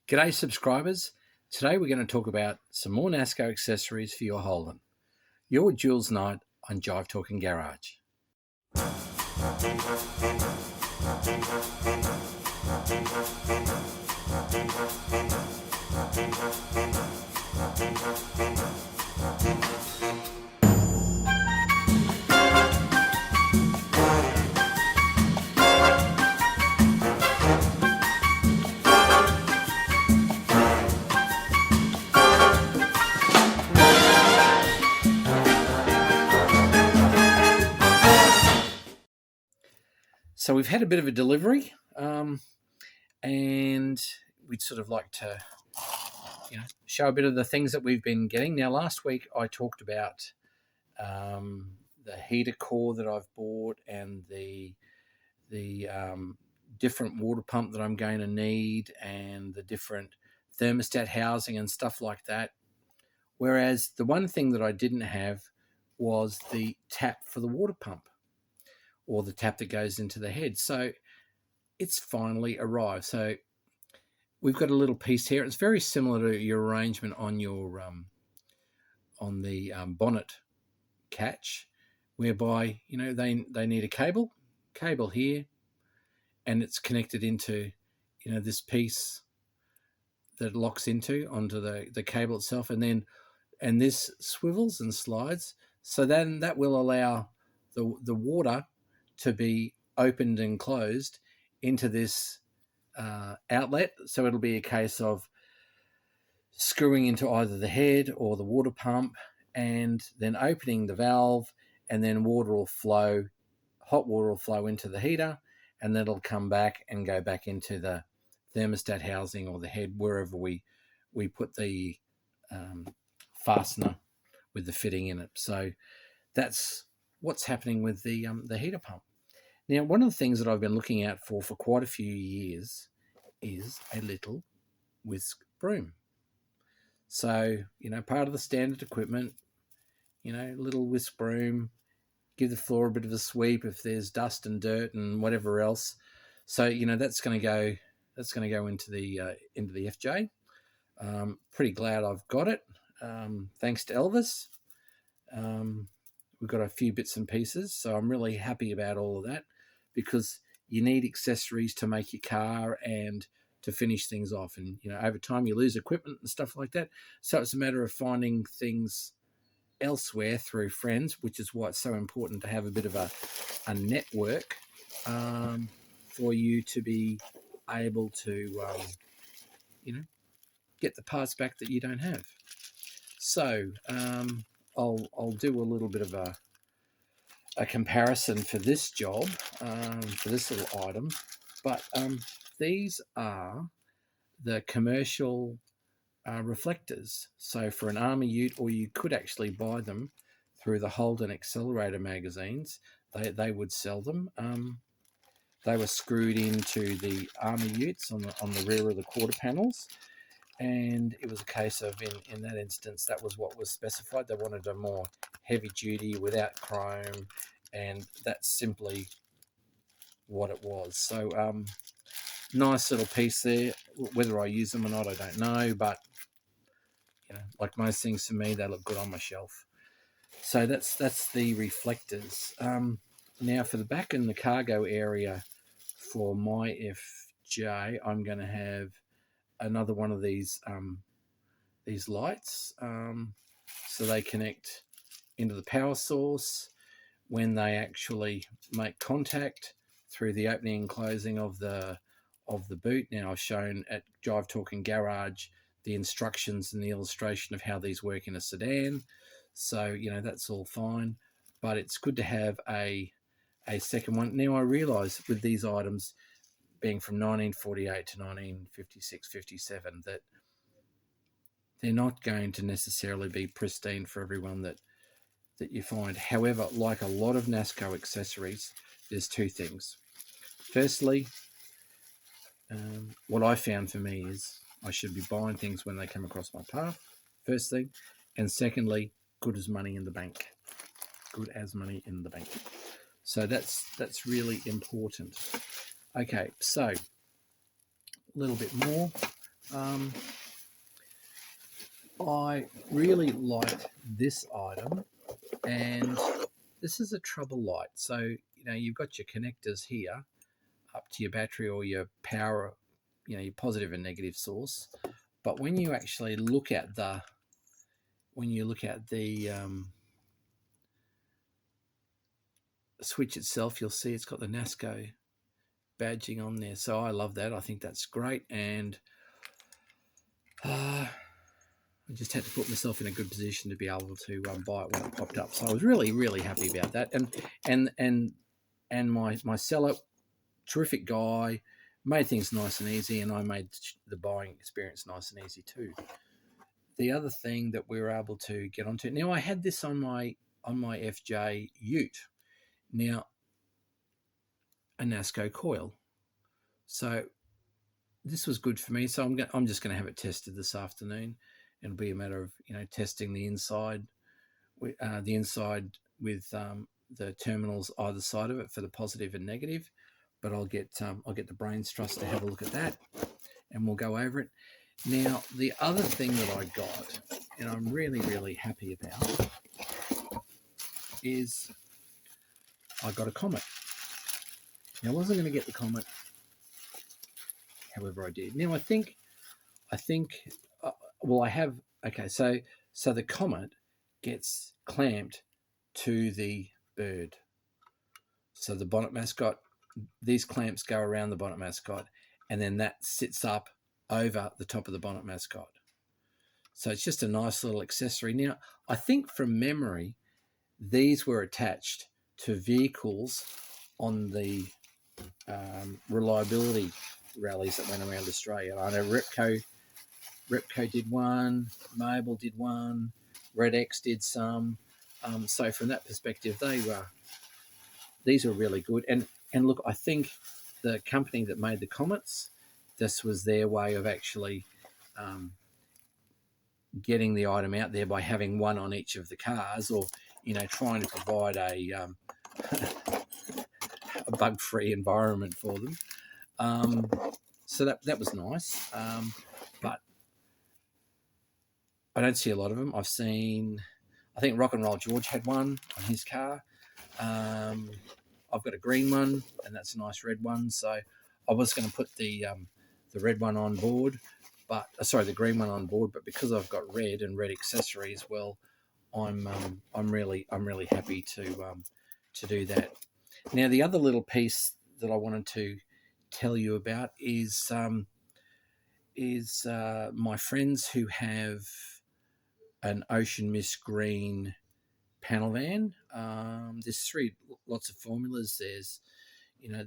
G'day subscribers. Today we're going to talk about some more NASCO accessories for your Holden. You're with Jules Knight on Jive Talking Garage. So we've had a bit of a delivery, and we'd sort of like to, show a bit of the things that we've been getting. Now, last week I talked about the heater core that I've bought and the different water pump that I'm going to need and the different thermostat housing and stuff like that. Whereas the one thing that I didn't have was the tap for the water pump, or the tap that goes into the head. So it's finally arrived. So we've got a little piece here. It's very similar to your arrangement on your on the bonnet catch, whereby they need a cable here, and it's connected into this piece that locks onto the cable itself, and this swivels and slides. So then that will allow the water to be opened and closed into this outlet. So it'll be a case of screwing into either the head or the water pump and then opening the valve, and then hot water will flow into the heater, and then it'll come back and go back into the thermostat housing or the head, wherever we put the fastener with the fitting in it. So that's what's happening with the heater pump. Now, one of the things that I've been looking out for quite a few years is a little Whisk Broom. So, part of the standard equipment, little Whisk Broom, give the floor a bit of a sweep if there's dust and dirt and whatever else. So, that's going to go into the FJ. Pretty glad I've got it. Thanks to Elvis. We've got a few bits and pieces, so I'm really happy about all of that, because you need accessories to make your car and to finish things off. And, over time you lose equipment and stuff like that. So it's a matter of finding things elsewhere through friends, which is why it's so important to have a bit of a network for you to be able to, get the parts back that you don't have. So I'll do a little bit of a comparison for this job, for this little item. But these are the commercial reflectors. So for an Army ute, or you could actually buy them through the Holden Accelerator magazines, they would sell them. They were screwed into the Army utes on the rear of the quarter panels. And it was a case of, in that instance, that was what was specified. They wanted a more heavy duty without chrome, and that's simply what it was. So nice little piece there. Whether I use them or not, I don't know, but like most things for me, they look good on my shelf. So that's the reflectors. Now for the back and the cargo area for my FJ, I'm going to have another one of these lights, so they connect into the power source when they actually make contact through the opening and closing of the boot. Now, I've shown at Jive Talking Garage the instructions and the illustration of how these work in a sedan, so that's all fine, but it's good to have a second one. Now, I realise with these items being from 1948 to 1956, 57, that they're not going to necessarily be pristine for everyone that you find. However, like a lot of NASCO accessories, there's two things. Firstly, what I found for me is I should be buying things when they come across my path, first thing. And secondly, good as money in the bank. Good as money in the bank. So that's really important. Okay, so a little bit more. I really liked this item, and this is a trouble light. So, you've got your connectors here up to your battery or your power, your positive and negative source. But when you actually look at the switch itself, you'll see it's got the NASCO badging on there. So I love that. I think that's great. And I just had to put myself in a good position to be able to buy it when it popped up. So I was really, really happy about that. And my seller, terrific guy, made things nice and easy, and I made the buying experience nice and easy too. The other thing that we were able to get onto, now I had this on my FJ Ute, now a NASCO coil. So this was good for me. So I'm just going to have it tested this afternoon. It'll be a matter of testing the inside with the terminals either side of it for the positive and negative. But I'll get the brains trust to have a look at that, and we'll go over it. Now the other thing that I got, and I'm really, really happy about, is I got a Comet. Now I wasn't going to get the Comet, however I did. Now I think well, I have. Okay, so the Comet gets clamped to the bird. So the bonnet mascot, these clamps go around the bonnet mascot, and then that sits up over the top of the bonnet mascot. So it's just a nice little accessory. Now, I think from memory, these were attached to vehicles on the reliability rallies that went around Australia. I know Repco did one, Mabel did one, Red X did some. So from that perspective, these were really good. And look, I think the company that made the Comets, this was their way of actually getting the item out there by having one on each of the cars, or trying to provide a bug-free environment for them. So that was nice. But I don't see a lot of them. I think Rock and Roll George had one on his car. I've got a green one, and that's a nice red one. So I was going to put the red one on board, but the green one on board. But because I've got red and red accessories, well, I'm really happy to do that. Now the other little piece that I wanted to tell you about is my friends who have an Ocean Mist green panel van. There's lots of formulas. There's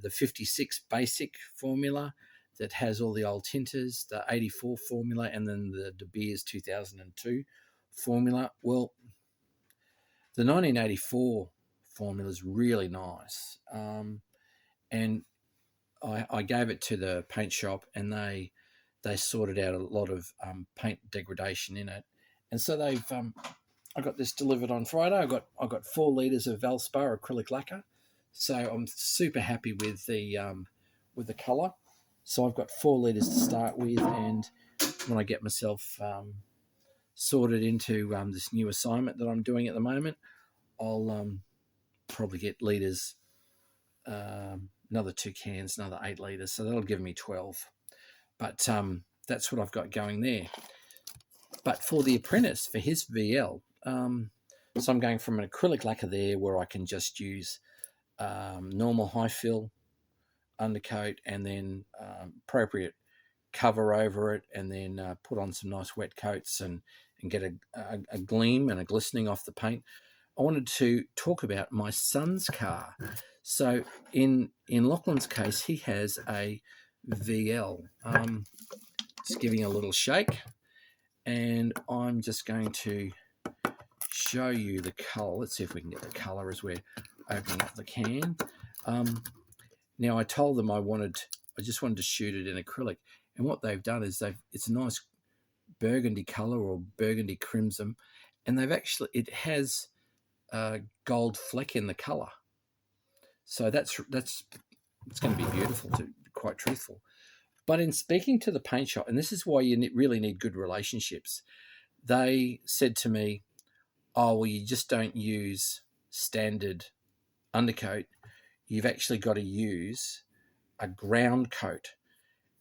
the 56 basic formula that has all the old tinters, the 84 formula, and then the De Beers 2002 formula. Well, the 1984 formula is really nice, and I gave it to the paint shop, and they sorted out a lot of paint degradation in it, and so they've I got this delivered on Friday. I got 4 litres of Valspar acrylic lacquer, so I'm super happy with the colour. So I've got 4 litres to start with, and when I get myself sorted into this new assignment that I'm doing at the moment, I'll probably get litres, another 2 cans, another 8 litres, so that'll give me 12. But that's what I've got going there. But for the apprentice, for his VL, so I'm going from an acrylic lacquer there where I can just use normal high fill undercoat, and then appropriate cover over it, and then put on some nice wet coats and get a gleam and a glistening off the paint. I wanted to talk about my son's car. So in Lachlan's case, he has a VL. Just giving a little shake, and I'm just going to show you the colour. Let's see if we can get the colour as we're opening up the can. Now I told them I just wanted to shoot it in acrylic, and what they've done is it's a nice burgundy colour or burgundy crimson, and it has a gold fleck in the colour. So it's going to be beautiful, to be quite truthful. But in speaking to the paint shop, and this is why you really need good relationships, they said to me, oh, well, you just don't use standard undercoat. You've actually got to use a ground coat.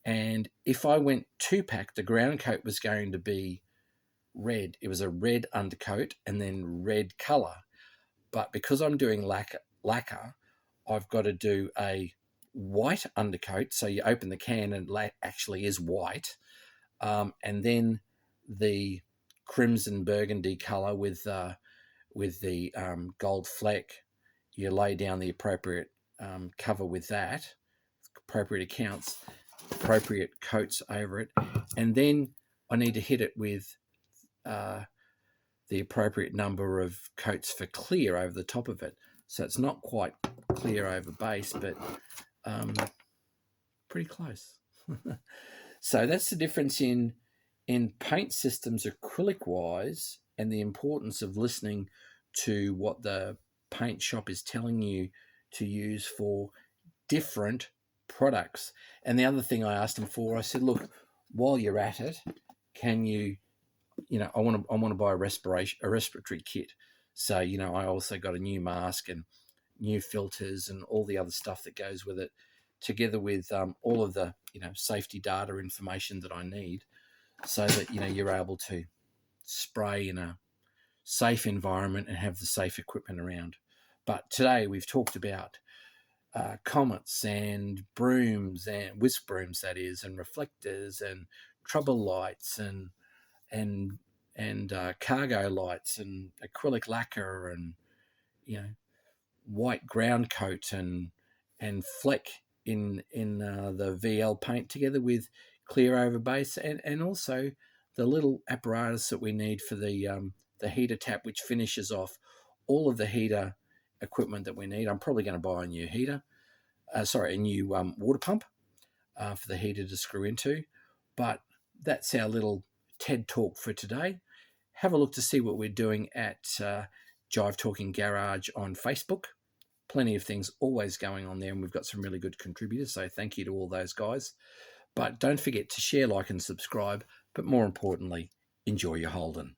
And if I went 2-pack, the ground coat was going to be red. It was a red undercoat and then red color. But because I'm doing lacquer, I've got to do a white undercoat. So you open the can and it actually is white. And then the crimson burgundy color with the gold fleck, you lay down the appropriate cover with that, appropriate accounts, appropriate coats over it, and then I need to hit it with the appropriate number of coats for clear over the top of it. So it's not quite clear over base, but pretty close. So that's the difference in paint systems acrylic wise, and the importance of listening to what the paint shop is telling you to use for different products. And the other thing I asked them for, I said, look, while you're at it, can you I want to buy a respiratory kit. So, I also got a new mask and new filters and all the other stuff that goes with it, together with all of the, safety data information that I need, so that, you're able to spray in a safe environment and have the safe equipment around. But today we've talked about comets and brooms, and whisk brooms, that is, and reflectors and trouble lights and cargo lights and acrylic lacquer and white ground coat and fleck in the VL paint, together with clear over base, and also the little apparatus that we need for the heater tap, which finishes off all of the heater equipment that we need. I'm probably going to buy a new heater, a new water pump for the heater to screw into. But that's our little TED Talk for today. Have a look to see what we're doing at Jive Talking Garage on Facebook. Plenty of things always going on there, and we've got some really good contributors, so thank you to all those guys. But don't forget to share, like, and subscribe, but more importantly, enjoy your Holden.